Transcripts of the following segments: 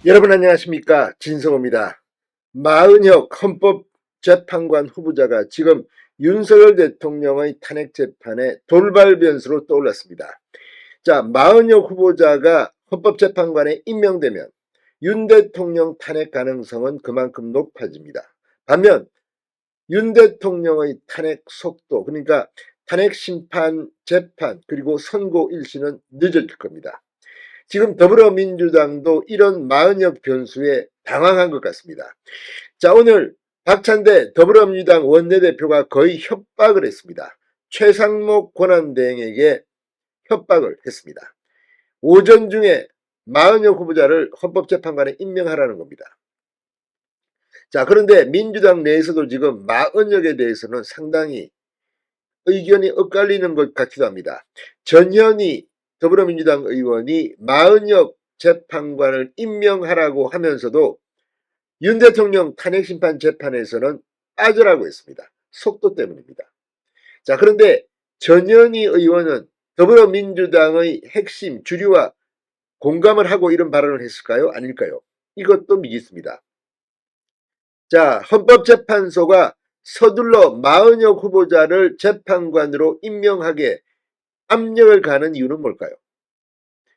여러분 안녕하십니까, 진성호입니다. 마은혁 헌법재판관 후보자가 지금 윤석열 대통령의 탄핵 재판에 돌발 변수로 떠올랐습니다. 자, 마은혁 후보자가 헌법재판관에 임명되면 윤 대통령 탄핵 가능성은 그만큼 높아집니다. 반면 윤 대통령의 탄핵 속도, 그러니까 탄핵 심판, 재판, 그리고 선고 일시는 늦어질 겁니다. 지금 더불어민주당도 이런 마은혁 변수에 당황한 것 같습니다. 자, 오늘 박찬대 더불어민주당 원내대표가 거의 협박을 했습니다. 최상목 권한대행에게 협박을 했습니다. 오전 중에 마은혁 후보자를 헌법재판관에 임명하라는 겁니다. 자, 그런데 민주당 내에서도 지금 마은혁에 대해서는 상당히 의견이 엇갈리는 것 같기도 합니다. 전현희 더불어민주당 의원이 마은혁 재판관을 임명하라고 하면서도 윤 대통령 탄핵심판 재판에서는 빠져라고 했습니다. 속도 때문입니다. 자, 그런데 전현희 의원은 더불어민주당의 핵심 주류와 공감을 하고 이런 발언을 했을까요? 아닐까요? 이것도 미지수입니다. 자, 헌법재판소가 서둘러 마은혁 후보자를 재판관으로 임명하게 압력을 가는 이유는 뭘까요?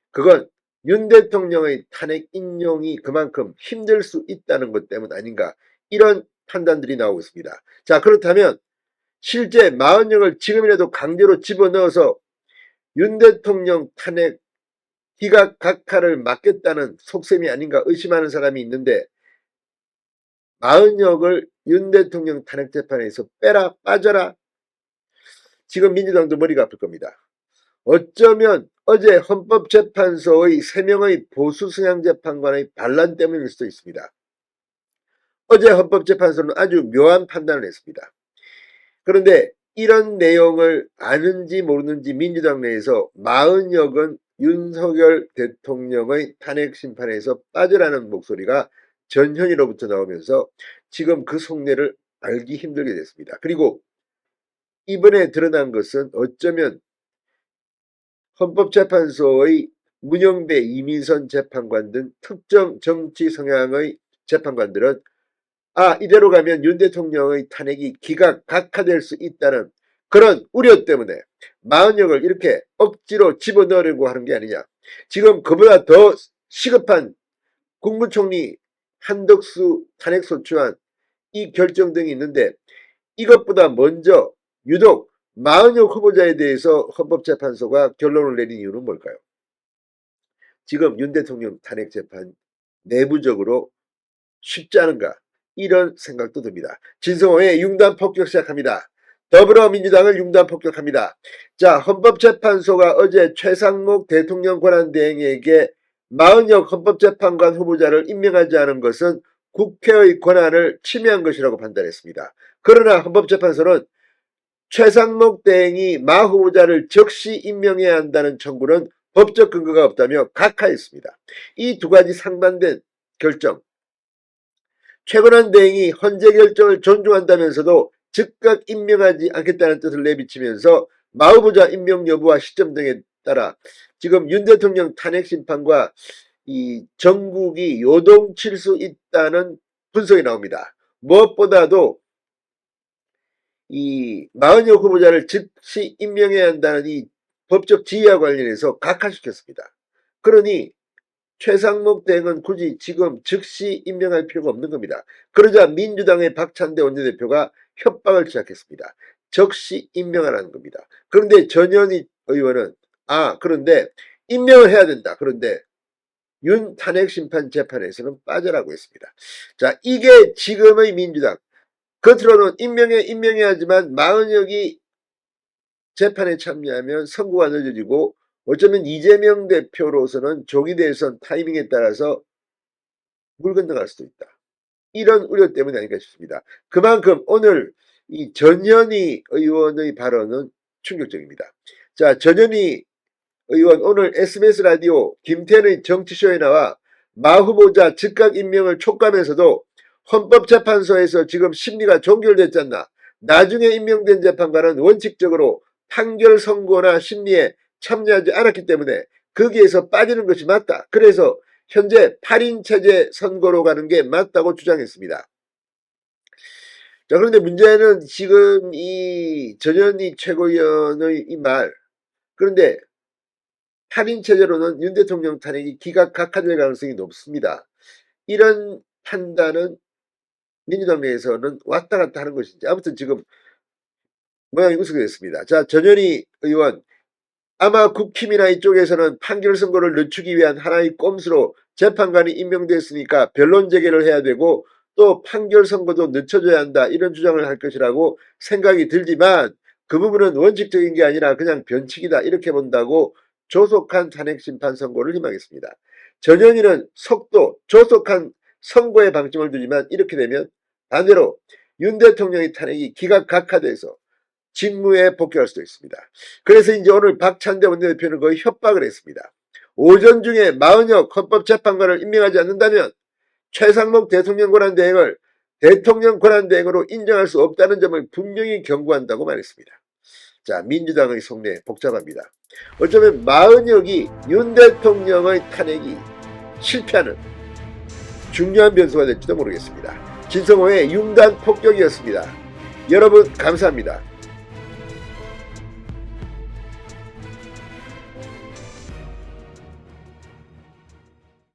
그건 윤 대통령의 탄핵 인용이 그만큼 힘들 수 있다는 것 때문 아닌가, 이런 판단들이 나오고 있습니다. 자, 그렇다면 실제 마은혁을 지금이라도 강제로 집어넣어서 윤 대통령 탄핵 기각각하를 막겠다는 속셈이 아닌가 의심하는 사람이 있는데, 마은혁을 윤 대통령 탄핵 재판에서 빼라, 빠져라, 지금 민주당도 머리가 아플 겁니다. 어쩌면 어제 헌법재판소의 3명의 보수 성향 재판관의 반란 때문일 수도 있습니다. 어제 헌법재판소는 아주 묘한 판단을 했습니다. 그런데 이런 내용을 아는지 모르는지 민주당 내에서 마은혁은 윤석열 대통령의 탄핵 심판에서 빠져라는 목소리가 전현희로부터 나오면서 지금 그 속내를 알기 힘들게 됐습니다. 그리고 이번에 드러난 것은 어쩌면 헌법재판소의 문영배, 이민선 재판관 등 특정 정치 성향의 재판관들은 이대로 가면 윤 대통령의 탄핵이 기각각하될 수 있다는 그런 우려 때문에 마은혁을 이렇게 억지로 집어넣으려고 하는 게 아니냐. 지금 그보다 더 시급한 국무총리 한덕수 탄핵 소추안 이 결정 등이 있는데, 이것보다 먼저 유독 마은혁 후보자에 대해서 헌법재판소가 결론을 내린 이유는 뭘까요? 지금 윤 대통령 탄핵 재판 내부적으로 쉽지 않은가, 이런 생각도 듭니다. 진성호의 융단 폭격 시작합니다. 더불어민주당을 융단 폭격합니다. 자, 헌법재판소가 어제 최상목 대통령 권한대행에게 마은혁 헌법재판관 후보자를 임명하지 않은 것은 국회의 권한을 침해한 것이라고 판단했습니다. 그러나 헌법재판소는 최상목 대행이 마 후보자를 즉시 임명해야 한다는 청구는 법적 근거가 없다며 각하했습니다. 이 두 가지 상반된 결정, 최권한 대행이 헌재 결정을 존중한다면서도 즉각 임명하지 않겠다는 뜻을 내비치면서 마 후보자 임명 여부와 시점 등에 따라 지금 윤 대통령 탄핵 심판과 이 전국이 요동칠 수 있다는 분석이 나옵니다. 무엇보다도 이 마은혁 후보자를 즉시 임명해야 한다는 이 법적 지위와 관련해서 각하시켰습니다. 그러니 최상목 대행은 굳이 지금 즉시 임명할 필요가 없는 겁니다. 그러자 민주당의 박찬대 원내대표가 협박을 시작했습니다. 즉시 임명하라는 겁니다. 그런데 전현희 의원은 그런데 임명을 해야 된다. 그런데 윤 탄핵 심판 재판에서는 빠져라고 했습니다. 자, 이게 지금의 민주당. 겉으로는 임명해야지만 마은혁이 재판에 참여하면 선고가 늦어지고 어쩌면 이재명 대표로서는 조기 대선 타이밍에 따라서 물 건너갈 수도 있다. 이런 우려 때문이 아닐까 싶습니다. 그만큼 오늘 이 전현희 의원의 발언은 충격적입니다. 자, 전현희 의원 오늘 SBS 라디오 김태현의 정치쇼에 나와 마 후보자 즉각 임명을 촉구하면서도 헌법재판소에서 지금 심리가 종결됐잖나. 나중에 임명된 재판관은 원칙적으로 판결 선고나 심리에 참여하지 않았기 때문에 거기에서 빠지는 것이 맞다. 그래서 현재 8인 체제 선거로 가는 게 맞다고 주장했습니다. 자, 그런데 문제는 지금 이 전현희 최고위원의 이 말, 그런데 8인 체제로는 윤 대통령 탄핵이 기각각하될 가능성이 높습니다. 이런 판단은 민주당 내에서는 왔다 갔다 하는 것인지 아무튼 지금 모양이 우스게 됐습니다. 자, 전현희 의원, 아마 국힘이나 이쪽에서는 판결 선고를 늦추기 위한 하나의 꼼수로 재판관이 임명됐으니까 변론 재개를 해야 되고 또 판결 선고도 늦춰줘야 한다, 이런 주장을 할 것이라고 생각이 들지만 그 부분은 원칙적인 게 아니라 그냥 변칙이다, 이렇게 본다고 조속한 탄핵 심판 선고를 희망했습니다. 전현희는 속도, 조속한 선고에 방점을 두지만 이렇게 되면 반대로 윤 대통령의 탄핵이 기각각하돼서 직무에 복귀할 수도 있습니다. 그래서 이제 오늘 박찬대 원내대표는 거의 협박을 했습니다. 오전 중에 마은혁 헌법재판관을 임명하지 않는다면 최상목 대통령 권한대행을 대통령 권한대행으로 인정할 수 없다는 점을 분명히 경고한다고 말했습니다. 자, 민주당의 속내 복잡합니다. 어쩌면 마은혁이 윤 대통령의 탄핵이 실패하는 중요한 변수가 될지도 모르겠습니다. 진성호의 융단 폭격이었습니다. 여러분 감사합니다.